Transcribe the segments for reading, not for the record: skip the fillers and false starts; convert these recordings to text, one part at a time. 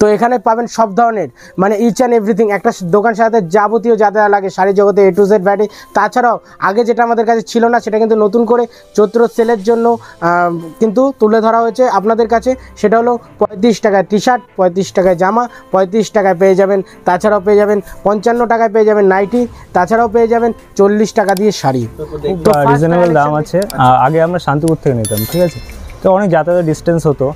তো এখানে পাবেন সব ধরনের মানে ইচ অ্যান্ড এভরিথিং, একটা দোকান সাথে যাবতীয় যা যা লাগে শাড়ি জগতে A to Z ভ্যারাইটি। তাছাড়াও আগে যেটা আমাদের কাছে ছিল না সেটা কিন্তু নতুন করে চৈত্র সেলের জন্য কিন্তু তুলে ধরা হয়েছে আপনাদের কাছে। সেটা হলো 35 টাকায় টি শার্ট, 35 টাকায় জামা, 35 টাকায় পেয়ে যাবেন। তাছাড়াও পেয়ে যাবেন 55 টাকায় পেয়ে যাবেন নাইটি, তাছাড়াও পেয়ে যাবেন 40 টাকা দিয়ে শাড়ি। তো রিজনেবল দাম আছে। আগে আমরা শান্তিপুর থেকে নিতাম, ঠিক আছে, তো অনেক যাতায়াতের ডিস্টেন্স হতো,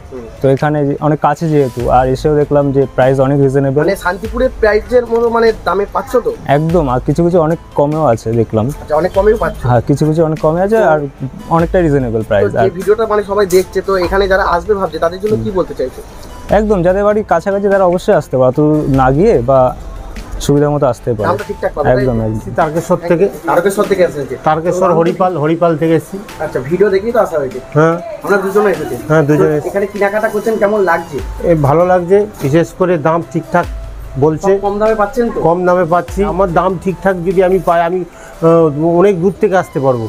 তো এখানে অনেক কাছে যেহেতু আর এসেও দেখলাম যে প্রাইস অনেক রিজনেবল। মানে শান্তিপুরের প্রাইসের মতো মানে দামে পাচ্ছ তো একদম। আর কিছু কিছু অনেক কমেও আছে দেখলাম। আচ্ছা, অনেক কমেও পাচ্ছ? হ্যাঁ, কিছু কিছু অনেক কমে আছে আর অনেকটা রিজনেবল প্রাইস। আর এই ভিডিওটা মানে সবাই দেখছে, তো এখানে যারা আসবে ভাবছে তাদের জন্য কি বলতে চাইছো? একদম, যাদের বাড়ি কাছাকাছি তারা অবশ্যই আসতে পারে, তো না গিয়ে বা সুবিধা মতো আসতে পারে। একদম একদম। তারকেশ্বর থেকে এসেছে। তারকেশ্বর হরিপাল থেকে এসেছি। আচ্ছা, ভিডিও দেখেই তো আসা হয়েছে? হ্যাঁ, আমরা দুজনে এসেছি। হ্যাঁ, দুজনে। এখানে কেনাকাটা করছেন, কেমন লাগছে? ভালো লাগছে, বিশেষ করে দাম ঠিকঠাক বলছে। কম দামে পাচ্ছেন তো? কম দামে পাচ্ছি। আমার দাম ঠিকঠাক যদি আমি পাই, আমি অনেক দূর থেকে আসতে পারবো।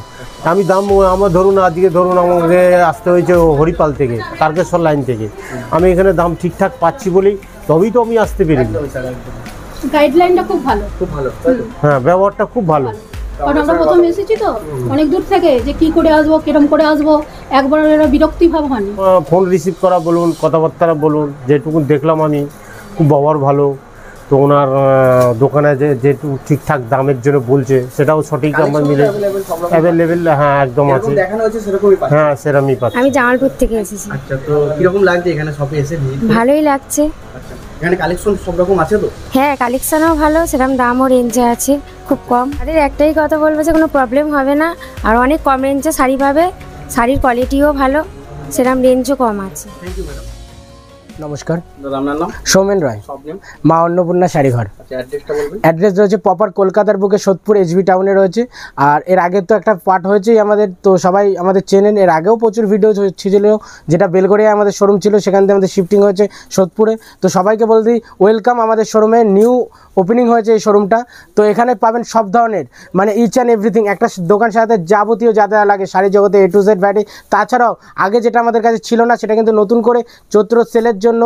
আমি দাম আমার আজকে আমাকে আসতে হয়েছে হরিপাল থেকে, তারকেশ্বর লাইন থেকে। আমি এখানে দাম ঠিকঠাক পাচ্ছি বলেই তবেই তো আমি আসতে পেরেছি। গাইডলাইনটা খুব ভালো, হ্যাঁ, ব্যবহারটা খুব ভালো। কারণ আমরা প্রথম এসেছি তো অনেক দূর থেকে, যে কি করে আসবো, কিরম করে আসবো, একবার বিরক্তি ভাব হয়নি। ফোন রিসিভ করা বলুন, কথাবার্তা বলুন, যেটুকু দেখলাম আমি খুব ব্যবহার ভালো। তো ওনার দোকানে যেটুকু ঠিকঠাক দামের জন্য বলছে সেটাও সঠিক আমার মিলে অ্যাভেলেবেল। হ্যাঁ, একদম আছে। হ্যাঁ, সেরকমই পাচ্ছি। আমি জামালপুর থেকে এসেছি। আচ্ছা, তো কিরকম লাগছে এখানে শপে এসে? ভালোই লাগছে। আচ্ছা, এখানে কালেকশন সব রকম আছে তো? হ্যাঁ, কালেকশনও ভালো, সেরকম দামও রেঞ্জে আছে, খুব কম। তাদের একটাই কথা বলবো যে কোনো প্রবলেম হবে না, আর অনেক কম রেঞ্জে শাড়ি পাবে, শাড়ির কোয়ালিটিও ভালো, সেরকম রেঞ্জও কম আছে। Thank you madam. নমস্কার দাদা, আপনার নাম? সৌমেন রায়, সব নেম? মা অন্নপূর্ণা শাড়িঘর। আচ্ছা, অ্যাড্রেসটা বলবেন। অ্যাড্রেস রয়েছে প্রপার কলকাতার বুকে সোদপুর HB টাউনে রয়েছে। আর এর আগে তো একটা পার্ট হয়েছেই আমাদের, তো সবাই আমাদের চেনেন। এর আগেও প্রচুর ভিডিও ছিল, যেটা বেলগড়িয়া আমাদের শোরুম ছিল, সেখান থেকে আমাদের শিফটিং হয়েছে সোদপুরে। তো সবাইকে বলতে ওয়েলকাম আমাদের শোরুমে, নিউ ওপেনিং হয়েছে এই শোরুমটা। তো এখানে পাবেন সব ধরনের মানে ইচ অ্যান্ড এভরিথিং, একটা দোকান সাথে যাবতীয় যা যা লাগে শাড়ি জগতে A to Z ভ্যারাইটি। তাছাড়াও আগে যেটা আমাদের কাছে ছিল না সেটা কিন্তু নতুন করে চৈত্র সেলের জন্য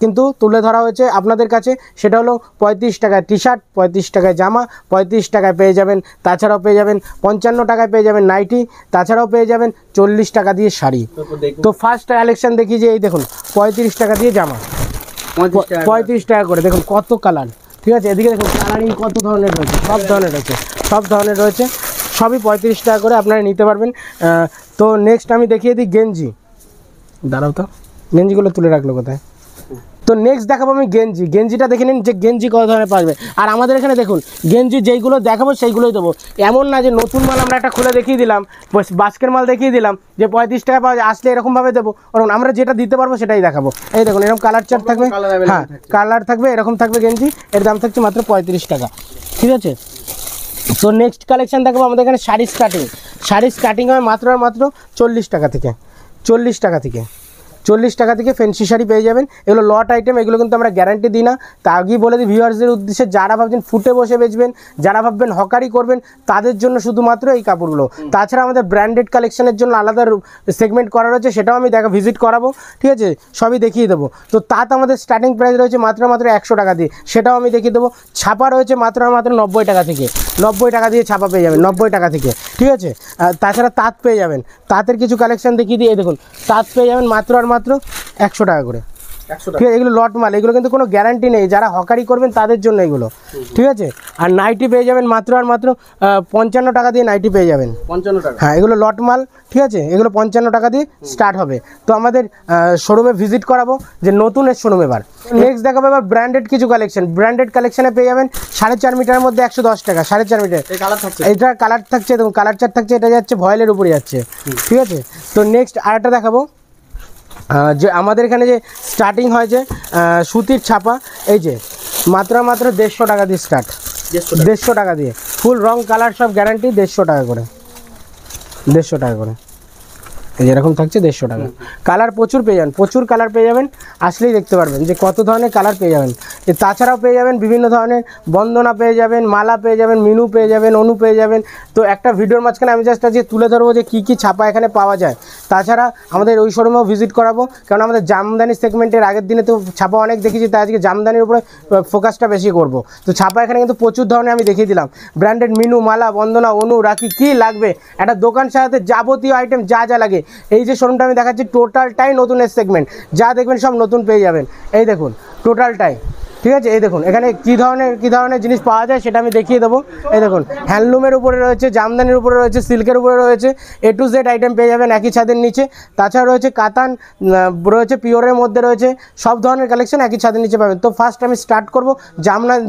কিন্তু তুলে ধরা হয়েছে আপনাদের কাছে। সেটা হলো 35 টাকায় টি শার্ট, 35 টাকায় জামা, 35 টাকায় পেয়ে যাবেন। তাছাড়াও পেয়ে যাবেন 55 টাকায় পেয়ে যাবেন নাইটি, তাছাড়াও পেয়ে যাবেন 40 টাকা দিয়ে শাড়ি। তো ফার্স্ট কালেকশন দেখি যে এই দেখুন 35 টাকা দিয়ে জামা, 35 টাকা করে। দেখুন কত কালার, ঠিক আছে। এদিকে দেখুন কালারিং কত ধরনের রয়েছে, সব ধরনের রয়েছে, সবই 35 টাকা করে আপনারা নিতে পারবেন। তো নেক্সট আমি দেখিয়ে দিই গেঞ্জি। দাঁড়াও তো, গেঞ্জিগুলো তুলে রাখলো কোথায়? তো নেক্সট দেখাবো আমি গেঞ্জিটা দেখে নিন যে গেঞ্জি কত ধরনের পাবে। আর আমাদের এখানে দেখুন গেঞ্জি যেইগুলো দেখাবো সেইগুলোই দেবো। এমন না যে নতুন মাল আমরা একটা খুলে দেখিয়ে দিলাম, বাস্কের মাল দেখিয়ে দিলাম যে 35 টাকা পাওয়া যায়, আসলে এরকমভাবে দেবো। কারণ আমরা যেটা দিতে পারবো সেটাই দেখাবো। এই দেখুন এরকম কালার চার্ট থাকবে, হ্যাঁ কালার থাকবে, এরকম থাকবে গেঞ্জি। এর দাম থাকছে মাত্র 35 টাকা, ঠিক আছে। তো নেক্সট কালেকশন দেখাবো আমাদের এখানে শাড়ি স্টার্টিং হয় মাত্র 40 টাকা থেকে, 40 টাকা থেকে ফ্যান্সি শাড়ি পেয়ে যাবেন। এগুলো লট আইটেম, এগুলো কিন্তু আমরা গ্যারান্টি দিই না। তা আগেই বলে দিই ভিউয়ার্সদের উদ্দেশ্যে, যারা ভাবছেন ফুটে বসে বেচবেন, যারা ভাববেন হকারি করবেন, তাদের জন্য শুধুমাত্র এই কাপড়গুলো। তাছাড়া আমাদের ব্র্যান্ডেড কালেকশনের জন্য আলাদা সেগমেন্ট করা রয়েছে, সেটাও আমি ভিজিট করাবো, ঠিক আছে, সবই দেখিয়ে দেবো। তো তাতে আমাদের স্টার্টিং প্রাইস রয়েছে মাত্র 100 টাকা দিয়ে, সেটাও আমি দেখিয়ে দেবো। ছাপা রয়েছে মাত্র 90 টাকা থেকে, 90 টাকা দিয়ে ছাপা পেয়ে যাবেন, 90 টাকা থেকে, ঠিক আছে। তাছাড়া তাঁত পেয়ে যাবেন, তাঁতের কিছু কালেকশন দেখিয়ে দিয়ে দেখুন তাঁত পেয়ে যাবেন মাত্র 100 টাকা করে, ঠিক আছে। এগুলো লট মাল, এগুলো কিন্তু কোনো গ্যারান্টি নেই, যারা হকারি করবেন তাদের জন্য এগুলো, ঠিক আছে। আর নাইটি পেয়ে যাবেন মাত্র 55 টাকা দিয়ে নাইটি পেয়ে যাবেন, 55 টাকা। হ্যাঁ, এগুলো লট মাল, ঠিক আছে। এগুলো 55 টাকা দিয়ে স্টার্ট হবে। তো আমাদের শোরুমে ভিজিট করাবো, যে নতুন এর শোরুম। এবার নেক্সট দেখাবো এবার ব্র্যান্ডেড কিছু কালেকশন। ব্র্যান্ডেড কালেকশনে পেয়ে যাবেন 4.5 মিটারের মধ্যে 110 টাকা, 4.5 মিটার। এইটার কালার থাকছে, দেখুন কালার চার্ট থাকছে, এটা যাচ্ছে ভয়েলের উপরে যাচ্ছে, ঠিক আছে। তো নেক্সট আরেকটা দেখাবো, যে আমাদের এখানে যে স্টার্টিং হয়েছে সুতির ছাপা, এই যে মাত্র 150 টাকা দিয়ে স্টার্ট, 150 টাকা দিয়ে ফুল রং কালার সব গ্যারান্টি, 150 টাকা করে, 150 টাকা করে। এই যেরকম থাকছে 150 টাকা। কালার প্রচুর পেয়ে যাবেন, প্রচুর কালার পেয়ে যাবেন। আসলেই দেখতে পারবেন যে কত ধরনের কালার পেয়ে যাবেন। তাছাড়াও পেয়ে যাবেন বিভিন্ন ধরনের বন্দনা পেয়ে যাবেন, মালা পেয়ে যাবেন, মিনু পেয়ে যাবেন, অনু পেয়ে যাবেন। তো একটা ভিডিওর মাঝখানে আমি জাস্ট আজকে তুলে ধরবো যে কী কী ছাপা এখানে পাওয়া যায়। তাছাড়া আমাদের ওই শোরুমেও ভিজিট করাবো, কারণ আমাদের জামদানি সেগমেন্টের আগের দিনে তো ছাপা অনেক দেখেছি, তাই আজকে জামদানির উপরে ফোকাসটা বেশি করব। তো ছাপা এখানে কিন্তু প্রচুর ধরনের আমি দেখিয়ে দিলাম, ব্র্যান্ডেড মিনু, মালা, বন্দনা, অনু, রাখি, কী লাগবে একটা দোকান সাজাতে যাবতীয় আইটেম যা যা লাগে। এই যে শোরুমটা আমি দেখাচ্ছি টোটালটাই নতুনের সেগমেন্ট, যা দেখবেন সব নতুন পেয়ে যাবেন। এই দেখুন টোটালটাই, ঠিক আছে। এই দেখুন এখানে কী ধরনের জিনিস পাওয়া যায় সেটা আমি দেখিয়ে দেবো। এই দেখুন হ্যান্ডলুমের উপরে রয়েছে, জামদানির উপরে রয়েছে, সিল্কের উপরে রয়েছে, A to Z আইটেম পেয়ে যাবেন একই ছাদের নিচে। তাছাড়া রয়েছে কাতান রয়েছে, পিওরের মধ্যে রয়েছে, সব ধরনের কালেকশন একই ছাদের নিচে পাবেন। তো ফার্স্ট আমি স্টার্ট করব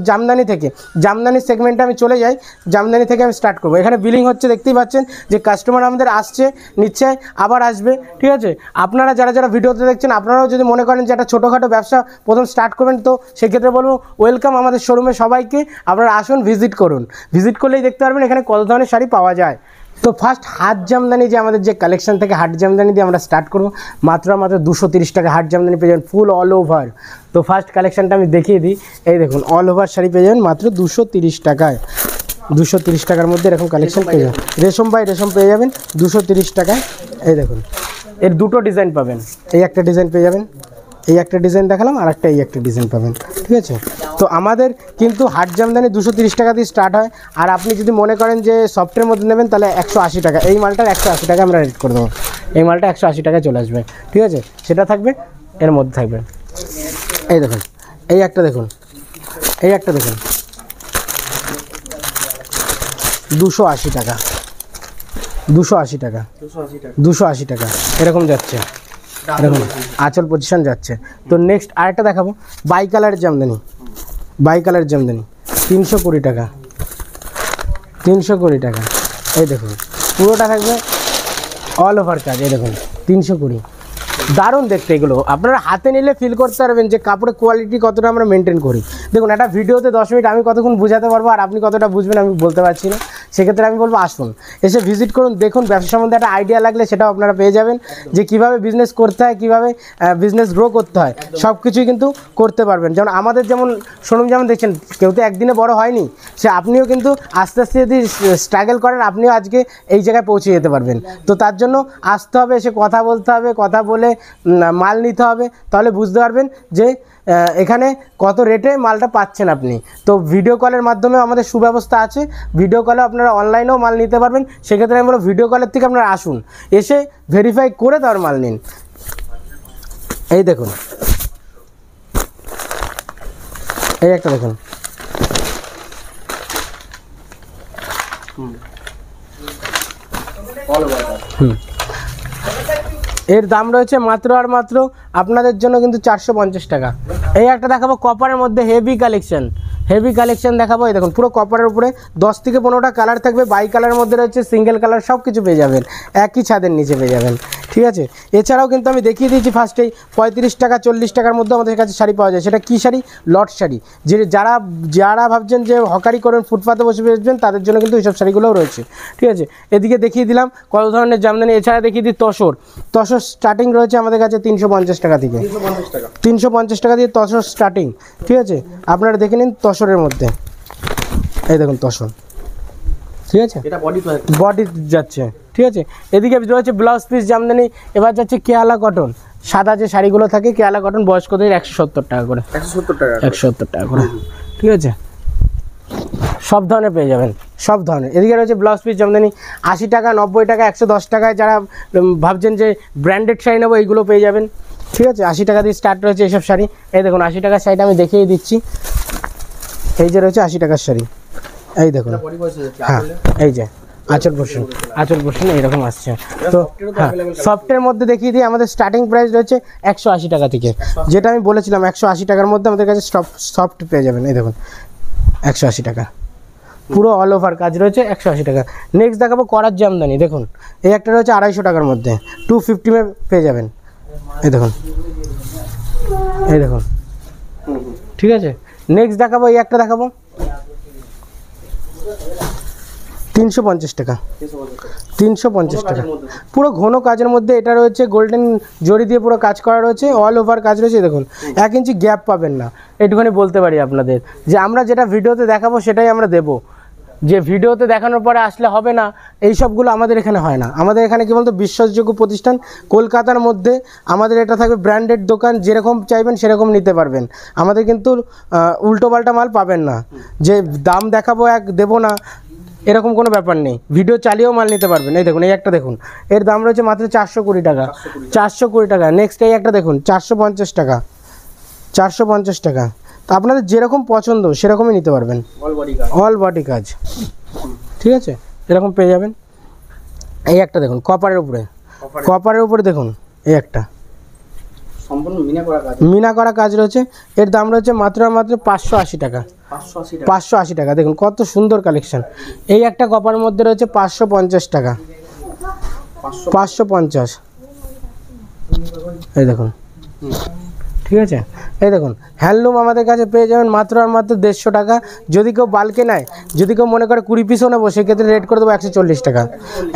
জামদানি থেকে। জামদানি সেগমেন্টে আমি চলে যাই, জামদানি থেকে আমি স্টার্ট করব। এখানে বিলিং হচ্ছে, দেখতেই পাচ্ছেন যে কাস্টমার আমাদের আসছে, নিচ্ছে, আবার আসবে, ঠিক আছে। আপনারা যারা ভিডিওতে দেখছেন, আপনারাও যদি মনে করেন যে একটা ছোটোখাটো ব্যবসা প্রথম স্টার্ট করবেন, তো সেক্ষেত্রে বলবো ওয়েলকাম আমাদের শোরুমে সবাইকে, আপনারা আসুন, ভিজিট করুন। ভিজিট করলেই দেখতে পারবেন এখানে কত ধরনের শাড়ি পাওয়া যায়। তো ফার্স্ট হাট জামদানি যে আমাদের যে কালেকশন থেকে হাট জামদানি দিয়ে আমরা স্টার্ট করবো। মাত্র 230 টাকা হাট জামদানি পেয়ে যাবেন ফুল অল ওভার। তো ফার্স্ট কালেকশনটা আমি দেখিয়ে দিই। এই দেখুন অল ওভার শাড়ি পেয়ে যাবেন মাত্র 230 টাকায়। 230 টাকার মধ্যে এরকম কালেকশন পেয়ে যাবেন। রেশম বাই রেশম পেয়ে যাবেন 230 টাকায়। এই দেখুন এর দুটো ডিজাইন পাবেন, এই একটা ডিজাইন পেয়ে যাবেন, এই একটা ডিজাইন দেখালাম, আর একটা এই একটা ডিজাইন পাবেন, ঠিক আছে। তো আমাদের কিন্তু হাট জামদানি 230 টাকা দিয়ে স্টার্ট হয়। আর আপনি যদি মনে করেন যে সফটের মধ্যে নেবেন, তাহলে 180 টাকা, এই মালটার 180 টাকা আমরা রেট করে দেবো। এই মালটা 180 টাকায় চলে আসবে, ঠিক আছে। সেটা থাকবে, এর মধ্যে থাকবে। এই দেখুন এই একটা দেখুন, এই একটা দেখুন 280 টাকা, 280 টাকা, 280 টাকা এরকম যাচ্ছে, এরকম আঁচল পজিশন যাচ্ছে। তো নেক্সট আরেকটা দেখাবো, বাই কালারের জামদানি, বাই কালারের জামদানি 320 টাকা, 320 টাকা। এই দেখুন পুরোটা থাকবে অল ওভার কাজ। এই দেখুন 320, দারুণ দেখতে এগুলো। আপনারা হাতে নিলে ফিল করতে পারবেন যে কাপড়ের কোয়ালিটি কতটা আমরা মেনটেন করি। দেখুন একটা ভিডিওতে 10 মিনিট আমি কতক্ষণ বোঝাতে পারবো, আর আপনি কতটা বুঝবেন আমি বলতে পারছি না। সেক্ষেত্রে আমি বলবো আসুন, এসে ভিজিট করুন, দেখুন, ব্যবসা সম্বন্ধে একটা আইডিয়া লাগলে সেটাও আপনারা পেয়ে যাবেন, যে কীভাবে বিজনেস করতে হয়, কীভাবে বিজনেস গ্রো করতে হয়, সব কিছুই কিন্তু করতে পারবেন। যেমন আমাদের যেমন শোরুম যেমন দেখছেন, কেউ তো একদিনে বড় হয়নি, সে আপনিও কিন্তু আস্তে আস্তে যদি স্ট্রাগল করেন, আপনিও আজকে এই জায়গায় পৌঁছে যেতে পারবেন। তো তার জন্য আসতে হবে, এসে কথা বলতে হবে, কথা বলে মাল নিতে হবে, তাহলে বুঝতে পারবেন যে এখানে কত রেটে মালটা পাচ্ছেন আপনি। তো ভিডিও কলের মাধ্যমে আমাদের সুব্যবস্থা আছে, ভিডিও কলে আপনারা অনলাইনেও মাল নিতে পারবেন। সেক্ষেত্রে আমি বলবো ভিডিও কলের থেকে আপনারা আসুন, এসে ভেরিফাই করে তার মাল নিন। এই দেখুন এই একটা দেখুন, এর দাম রয়েছে মাত্র আর মাত্র আপনাদের জন্য কিন্তু 450 টাকা। এই একটা দেখাবো কপারের মধ্যে হেভি কালেকশন, হেভি কালেকশন দেখাবো। এই দেখুন পুরো কপারের উপরে 10 থেকে 15টা কালার থাকবে, বাই কালারের মধ্যে রয়েছে, সিঙ্গেল কালার, সব কিছু পেয়ে যাবেন একই ছাদের নিচে পেয়ে যাবেন, ঠিক আছে। এছাড়াও কিন্তু আমি দেখিয়ে দিয়েছি ফার্স্টেই 35 টাকা 40 টাকার মধ্যে আমাদের কাছে শাড়ি পাওয়া যায়। সেটা কী শাড়ি? লট শাড়ি। যে যারা ভাবছেন যে হকারি করেন, ফুটপাতে বসে বেচবেন, তাদের জন্য কিন্তু এইসব শাড়িগুলোও রয়েছে, ঠিক আছে। এদিকে দেখিয়ে দিলাম কত ধরনের জামদানি। এছাড়া দেখিয়ে দিই তসর স্টার্টিং রয়েছে আমাদের কাছে 350 টাকা থেকে, 350 টাকা দিয়ে তসর স্টার্টিং, ঠিক আছে। আপনারা দেখে নিন তসরের মধ্যে, এই দেখুন তসর, ঠিক আছে, বডি যাচ্ছে, ঠিক আছে। এদিকে রয়েছে ব্লাউজ পিস জামদানি। এবার যাচ্ছে কেয়ালা কটন, সাদা যে শাড়িগুলো থাকে কেয়ালা কটন, বয়স্কদের 170 টাকা করে, 170 টাকা করে, ঠিক আছে। সব ধরনের পেয়ে যাবেন, সব ধরনের। এদিকে রয়েছে ব্লাউজ পিস জামদানি 80 টাকা, 90 টাকা, 110 টাকায়। যারা ভাবছেন যে ব্র্যান্ডেড শাড়ি নেবো, এইগুলো পেয়ে যাবেন, ঠিক আছে। 80 টাকা দিয়ে স্টার্ট রয়েছে এইসব শাড়ি। এই দেখুন 80 টাকার শাড়িটা আমি দেখিয়ে দিচ্ছি। এই যে রয়েছে 80 টাকার শাড়ি, এই দেখুন, হ্যাঁ এই যে আঁচল পোর্শন এইরকম আসছে। তো হ্যাঁ সফটের মধ্যে দেখিয়ে দিই, আমাদের স্টার্টিং প্রাইস রয়েছে 180 টাকা থেকে, যেটা আমি বলেছিলাম 180 টাকার মধ্যে আমাদের কাছে সফট পেয়ে যাবেন। এই দেখুন 180 টাকা, পুরো অল ওভার কাজ রয়েছে 180 টাকা। নেক্সট দেখাবো করার জামদানি। দেখুন এই একটা রয়েছে 250 টাকার মধ্যে, 250 পেয়ে যাবেন। এই দেখুন, এই দেখুন, ঠিক আছে। নেক্সট দেখাবো এই একটা দেখাবো 350 টাকা, 350 টাকা। পুরো ঘন কাজের মধ্যে এটা রয়েছে, গোল্ডেন জড়ি দিয়ে পুরো কাজ করা রয়েছে, অল ওভার কাজ রয়েছে। দেখুন 1 ইঞ্চি গ্যাপ পাবেন না, একটুখানি বলতে পারি আপনাদের যে আমরা যেটা ভিডিওতে দেখাবো সেটাই আমরা দেবো। যে ভিডিওতে দেখানোর পরে আসলে হবে না, এই সবগুলো আমাদের এখানে হয় না। আমাদের এখানে কি বলতো, বিশ্বাসযোগ্য প্রতিষ্ঠান, কলকাতার মধ্যে আমাদের এটা থাকবে ব্র্যান্ডেড দোকান, যেরকম চাইবেন সেরকম নিতে পারবেন। আমাদের কিন্তু উল্টোপাল্টা মাল পাবেন না, যে দাম দেখাবো এক দেবো না এরকম কোনো ব্যাপার নেই। ভিডিও চালিয়েও মাল নিতে পারবেন। এই দেখুন এই একটা দেখুন, এর দাম রয়েছে মাত্র 420 টাকা, 420 টাকা। নেক্সট এই একটা দেখুন 450 টাকা, 450 টাকা। তো আপনাদের যেরকম পছন্দ সেরকমই নিতে পারবেন, অল বডি কাজ, ঠিক আছে, এরকম পেয়ে যাবেন। এই একটা দেখুন কপারের উপরে, কপারের উপরে দেখুন এই একটা সম্পূর্ণ মিনা করা কাজ রয়েছে। এর দাম রয়েছে মাত্র আর মাত্র 580 টাকা, 580 টাকা। দেখুন কত সুন্দর কালেকশন। এই একটা কপারের মধ্যে রয়েছে 550 টাকা, 550। এই দেখুন, ঠিক আছে। এই দেখুন হ্যান্ডলুম আমাদের কাছে পেয়ে যাবেন মাত্র আর মাত্র 150 টাকা। যদি কেউ বাল্কে নেয়, যদি কেউ মনে করে 20 পিসও নেবো, সেক্ষেত্রে রেট করে দেবো 140 টাকা,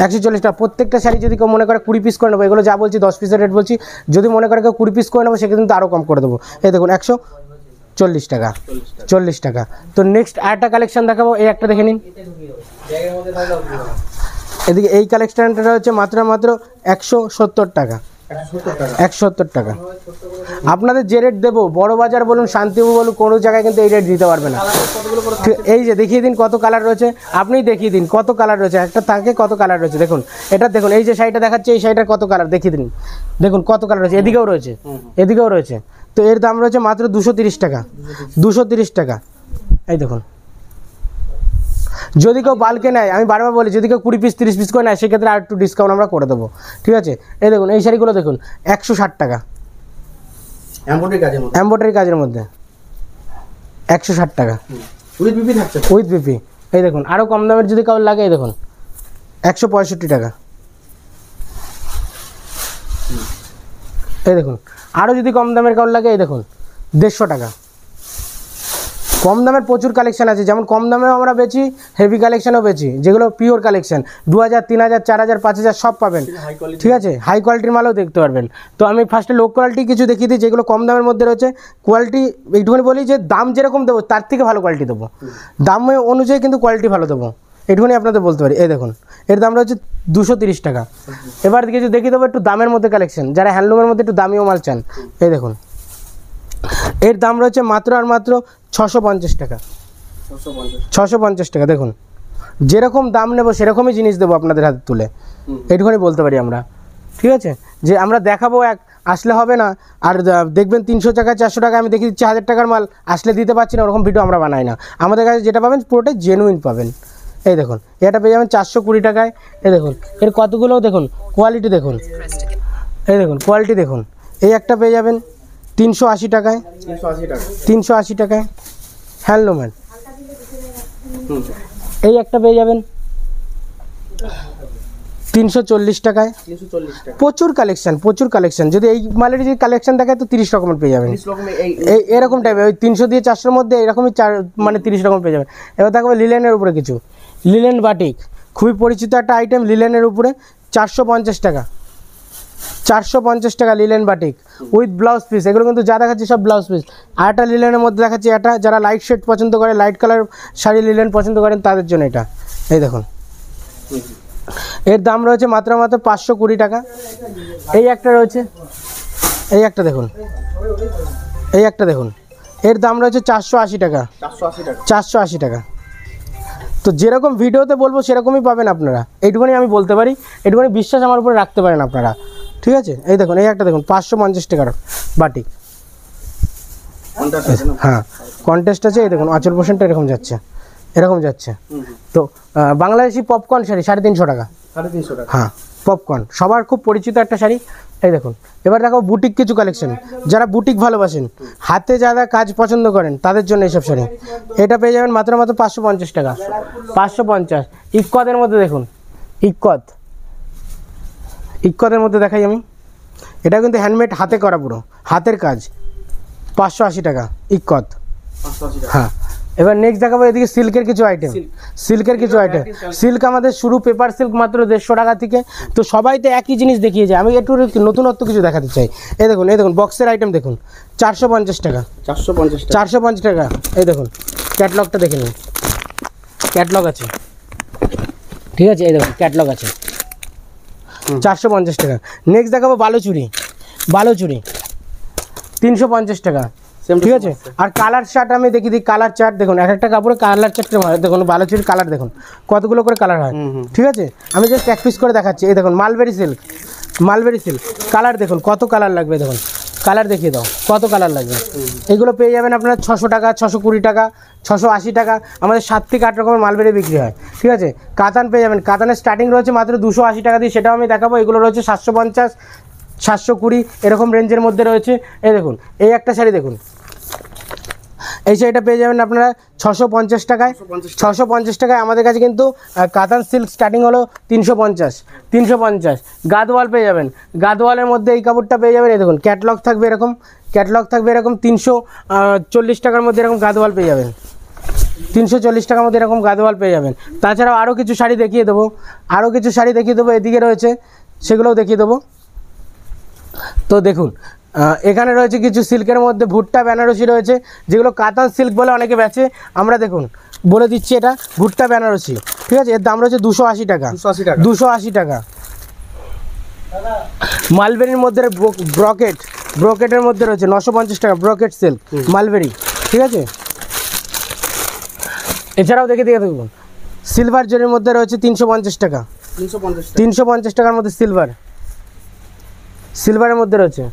140 টাকা। প্রত্যেকটা শাড়ি যদি কেউ মনে করে 20 পিস করে নেবো, এগুলো যা বলছি 10 পিসের রেট বলছি, যদি মনে করে কেউ 20 পিস করে নেবো সেক্ষেত্রে কিন্তু আরও কম করে দেবো। এই দেখুন 140 টাকা, 40 টাকা। তো নেক্সট আরেকটা কালেকশন দেখাবো, এই একটা দেখে নিন। এদিকে এই কালেকশনটা হচ্ছে মাত্র মাত্র 170 টাকা, 170 টাকা। আপনাদের যে রেট দেবো, বড় বাজার বলুন, শান্তিপুর বলুন, কোনো জায়গায় কিন্তু এই রেট দিতে পারবে না। এই যে দেখিয়ে দিন কত কালার রয়েছে, আপনিই দেখিয়ে দিন কত কালার রয়েছে, একটা থাকে কত কালার রয়েছে। দেখুন এটা দেখুন, এই যে শাড়িটা দেখাচ্ছে, এই শাড়িটার কত কালার দেখিয়ে দিন। দেখুন কত কালার রয়েছে, এদিকেও রয়েছে, এদিকেও রয়েছে। তো এর দাম রয়েছে মাত্র 230 টাকা, 230 টাকা। এই দেখুন, যদি কেউ বাল্কে নেয়, আমি বারবার বলি, যদি কেউ 20 পিস 30 পিস করে নেয়, সেক্ষেত্রে আর একটু ডিসকাউন্ট আমরা করে দেবো, ঠিক আছে। এই দেখুন এই শাড়িগুলো দেখুন 160 টাকা, এমব্রয়ডারি কাজের মধ্যে 160 টাকা, উইথ বিপি থাকছে, উইথ বিপি। এই দেখুন আরও কম দামের যদি কাউর লাগে, এই দেখুন 165 টাকা। এই দেখুন আরও যদি কম দামের কাউর লাগে, এই দেখুন 150 টাকা। কম দামের প্রচুর কালেকশন আছে, যেমন কম দামেও আমরা বেচি, হেভি কালেকশনও বেচি, যেগুলো পিওর কালেকশন 2000, 3000, 4000, 5000 সব পাবেন, ঠিক আছে। হাই কোয়ালিটির মালও দেখতে পারবেন। তো আমি ফার্স্টে লো কোয়ালিটি কিছু দেখিয়ে দিই, যেগুলো কম দামের মধ্যে রয়েছে। কোয়ালিটি এইটুকুনি বলি যে দাম যেরকম দেবো তার থেকে ভালো কোয়ালিটি দেবো, দাম অনুযায়ী কিন্তু কোয়ালিটি ভালো দেবো, এটুকুনি আপনাদের বলতে পারি। এই দেখুন এর দাম রয়েছে 230 টাকা। এবার কিছু দেখিয়ে দেবো একটু দামের মধ্যে কালেকশন, যারা হ্যান্ডলুমের মধ্যে একটু দামিও মাল চান। এই দেখুন এর দাম রয়েছে মাত্র আর মাত্র 650 টাকা, 650 টাকা। দেখুন যেরকম দাম নেব সেরকমই জিনিস দেবো আপনাদের হাতে তুলে, এইটুখানি বলতে পারি আমরা, ঠিক আছে। যে আমরা দেখাবো এক, আসলে হবে না। আর দেখবেন 300 টাকা 400 টাকা আমি দেখিয়ে দিচ্ছি 1000 টাকার মাল, আসলে দিতে পারছি না, ওরকম ভিডিও আমরা বানাই না। আমাদের কাছে যেটা পাবেন পুরোটাই জেনুইন পাবেন। এই দেখুন এটা পেয়ে যাবেন 420 টাকায়। এই দেখুন এর কতগুলো দেখুন কোয়ালিটি দেখুন, এই দেখুন কোয়ালিটি দেখুন। এই একটা পেয়ে যাবেন 380 টাকায়, 380 টাকায় হ্যান্ডলুমের। এই একটা পেয়ে যাবেন 340 টাকায়। প্রচুর কালেকশন, প্রচুর কালেকশন। যদি এই মালের যদি কালেকশন দেখায় তো 30 রকমের পেয়ে যাবেন, এই এরকম টাইপের, ওই 300 দিয়ে 400-র মধ্যে এরকমই মানে 30 রকম পেয়ে যাবেন। এবার দেখবো লিলেনের উপরে কিছু, লিলেন বাটিক, খুবই পরিচিত একটা আইটেম, লিলেনের উপরে 450 টাকা, 450 টাকা linen batik with blouse piece. এগুলো কিন্তু যা দেখাচ্ছি সব ব্লাউজ পিস। আর একটা লিলেনের মধ্যে দেখাচ্ছি, এটা যারা লাইট শেড পছন্দ করে, লাইট কালার শাড়ি লিলেন পছন্দ করেন তাদের জন্য এটা। এই দেখুন এর দাম রয়েছে মাত্র মাত্র 520 টাকা। এই একটা রয়েছে, এই একটা দেখুন, এই একটা দেখুন, এর দাম রয়েছে 480 টাকা, 480 টাকা। তো যেরকম ভিডিওতে বলবো সেরকমই পাবেন আপনারা, এইটুকুনি আমি বলতে পারি, এইটুকুনি বিশ্বাস আমার উপরে রাখতে পারেন আপনারা, ঠিক আছে। এই দেখুন এই একটা দেখুন 550 টাকার বাটিক, হ্যাঁ কন্টেস্ট আছে। এই দেখুন আঁচল পোর্শনটা এরকম যাচ্ছে, এরকম যাচ্ছে। তো বাংলাদেশি পপকর্ন শাড়ি 350 টাকা, 350 টাকা, হ্যাঁ পপকর্ন সবার খুব পরিচিত একটা শাড়ি। এই দেখুন এবার দেখো বুটিক কিছু কালেকশন, যারা বুটিক ভালোবাসেন, হাতে যারা কাজ পছন্দ করেন তাদের জন্য এইসব শাড়ি। এটা পেয়ে যাবেন মাত্র মাত্র 550 টাকা, 550। ইক্কতের মধ্যে দেখুন, ইক্কত, ইক্কতের মধ্যে দেখাই আমি, এটা কিন্তু হ্যান্ডমেড, হাতে করা, পুরো হাতের কাজ, 580 টাকা ইক্কত, হ্যাঁ। এবার নেক্সট দেখাবো এদিকে সিল্কের কিছু আইটেম, সিল্কের কিছু আইটেম, সিল্ক আমাদের শুরু পেপার সিল্ক মাত্র 150 টাকা থেকে। তো সবাই তো একই জিনিস দেখিয়ে যায়, আমি একটু নতুনত্ব কিছু দেখাতে চাই। এই দেখুন বক্সের আইটেম দেখুন 450 টাকা, 450 টাকা। এই দেখুন ক্যাটলগটা দেখে নিন, ক্যাটলগ আছে, ঠিক আছে, এই দেখুন ক্যাটলগ আছে, 450 টাকা। নেক্সট দেখাবো বালুচুরি, 350 টাকা, ঠিক আছে। আর কালার চার্ট আমি দেখিয়ে দিই, কালার চার্ট দেখুন, এক একটা কাপড়ে কালার চার্ট দেখুন, বালুচুরির কালার দেখুন কতগুলো করে কালার হয়, ঠিক আছে। আমি জাস্ট এক পিস করে দেখাচ্ছি। এই দেখুন মালবেরি সিল্ক, কালার দেখুন কত কালার লাগবে, দেখুন কালার দেখিয়ে দাও কত কালার লাগবে। এগুলো পেয়ে যাবেন আপনার 600 টাকা, 620 টাকা, 680 টাকা। আমাদের 7 থেকে 8 রকমের মালবেরি বিক্রি হয়, ঠিক আছে। কাতান পেয়ে যাবেন, কাতানের স্টার্টিং রয়েছে মাত্র 280 টাকা দিয়ে, সেটাও আমি দেখাবো। এগুলো রয়েছে 750, 720 এরকম রেঞ্জের মধ্যে রয়েছে। এই দেখুন এই একটা শাড়ি দেখুন, এই শাড়িটা পেয়ে যাবেন আপনারা 650 টাকায়, 650 টাকায়। আমাদের কাছে কিন্তু কাতান সিল্ক স্টার্টিং হলো 350। গাদওয়াল পেয়ে যাবেন, গাদওয়ালের মধ্যে এই কাপড়টা পেয়ে যাবেন। এই দেখুন ক্যাটলগ থাকবে এরকম, 340 টাকার মধ্যে এরকম গাদওয়াল পেয়ে যাবেন, 340 টাকার মধ্যে এরকম গাদওয়াল পেয়ে যাবেন। তাছাড়াও আরও কিছু শাড়ি দেখিয়ে দেবো, এদিকে রয়েছে, সেগুলোও দেখিয়ে দেবো। তো দেখুন এখানে রয়েছে কিছু সিল্কের মধ্যে ভুট্টা বেনারসি রয়েছে, যেগুলো কাতান সিল্ক বলে অনেকে বেচে। আমরা দেখুন বলে দিচ্ছি, এটা ভুট্টা বেনারসি, ঠিক আছে। এর দাম রয়েছে 280 টাকা, 280 টাকা। মালবেরির মধ্যে ব্রকেটের মধ্যে রয়েছে 950 টাকা, ব্রকেট সিল্ক মালবেরি, ঠিক আছে। এছাড়াও দেখে দেখুন সিলভার জরির মধ্যে রয়েছে 350 টাকা, 350 টাকার মধ্যে সিলভারের মধ্যে রয়েছে।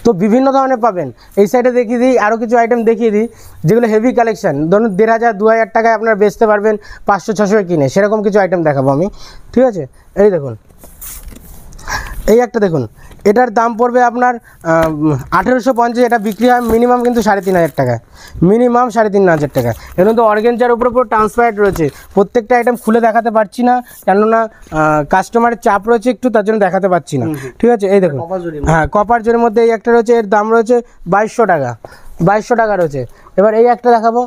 তো বিভিন্ন ধরনের পাবেন। এই সাইডে দেখিয়ে দিই, আরও কিছু আইটেম দেখিয়ে দিই যেগুলো হেভি কালেকশান, ধরুন 1500-2000 টাকায় আপনারা বেচতে পারবেন 500-600 কিনে, সেরকম কিছু আইটেম দেখাবো আমি, ঠিক আছে। এই দেখুন এই একটা দেখুন, এটার দাম পড়বে আপনার 1850, এটা বিক্রি হয় মিনিমাম কিন্তু 3500 টাকা, মিনিমাম 3500 টাকা। এটা কিন্তু অর্গানজার উপর ট্রান্সপারেন্ট রয়েছে। প্রত্যেকটা আইটেম খুলে দেখাতে পারছি না, কেননা কাস্টমারের চাপ রয়েছে একটু, তার জন্য দেখাতে পারছি না, ঠিক আছে। এই দেখুন হ্যাঁ কপার জরির মধ্যে এই একটা রয়েছে, এর দাম রয়েছে 2200 টাকা, 2200 টাকা রয়েছে। এবার এই একটা দেখাবো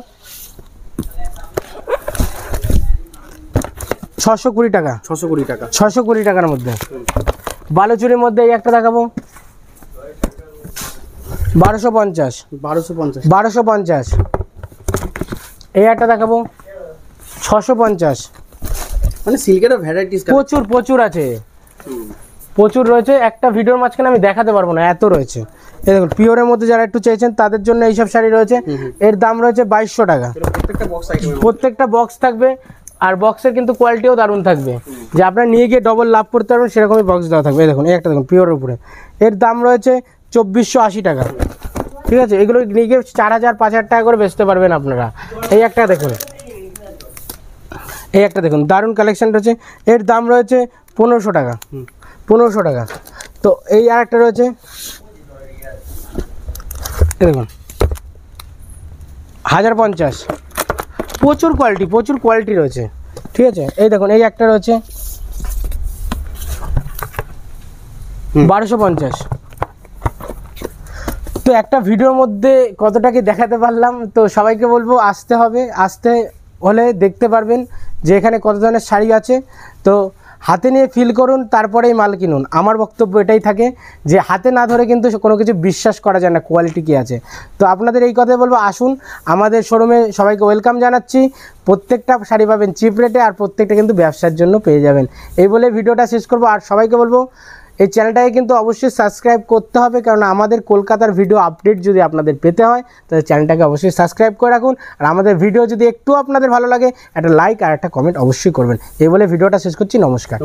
620 টাকা, 620 টাকার মধ্যে। বালুচুরির মধ্যে এই একটা দেখাবো 1250, এই একটা দেখাবো 650। মানে সিল্কের ভ্যারাইটিস প্রচুর আছে, প্রচুর রয়েছে। একটা ভিডিওর মাঝখানে আমি দেখাতে পারবো না, এত রয়েছে। এই দেখুন পিওরের মধ্যে যারা একটু চাইছেন তাদের জন্য এইসব শাড়ি রয়েছে, এর দাম রয়েছে 2200 টাকা। প্রত্যেকটা বক্স থাকবে, আর বক্সের কিন্তু কোয়ালিটিও দারুণ থাকবে, যে আপনারা নিয়ে গিয়ে ডবল লাভ করতে পারবেন সেরকমই বক্স দেওয়া থাকবে। এই দেখুন এই একটা দেখুন পিওরের উপরে, এর দাম রয়েছে 2480 টাকা, ঠিক আছে। এগুলো নিয়ে গিয়ে 4000-5000 টাকা করে বেচতে পারবেন আপনারা। এই একটা দেখুন দারুণ কালেকশন রয়েছে, এর দাম রয়েছে 1500 টাকা, 1500 টাকা। তো এই আর একটা রয়েছে, দেখুন 1050, প্রচুর কোয়ালিটি রয়েছে, ঠিক আছে। এই দেখুন এই একটা রয়েছে 1250। তো একটা ভিডিওর মধ্যে কতটা কি দেখাতে পারলাম, তো সবাইকে বলবো আসতে হলে দেখতে পারবেন যে এখানে কত ধরনের শাড়ি আছে। তো হাতে নিয়ে ফিল করুন, তারপরেই মাল কিনুন। আমার বক্তব্য এটাই থাকে যে হাতে না ধরে কিন্তু কোনো কিছু বিশ্বাস করা যায় না কোয়ালিটি কী আছে। তো আপনাদের এই কথাই বলবো, আসুন আমাদের শোরুমে, সবাইকে ওয়েলকাম জানাচ্ছি। প্রত্যেকটা শাড়ি পাবেন চিপ রেটে, আর প্রত্যেকটা কিন্তু ব্যবসার জন্য পেয়ে যাবেন। এই বলে ভিডিওটা শেষ করব। আর সবাইকে বলবো এই চ্যানেলটাকে কিন্তু অবশ্যই সাবস্ক্রাইব করতে হবে, কারণ আমাদের কলকাতার ভিডিও আপডেট যদি আপনাদের পেতে হয় তাহলে চ্যানেলটাকে অবশ্যই সাবস্ক্রাইব করে রাখুন। আর আমাদের ভিডিও যদি একটু আপনাদের ভালো লাগে একটা লাইক আর একটা কমেন্ট অবশ্যই করবেন। এই বলে ভিডিওটা শেষ করছি। নমস্কার।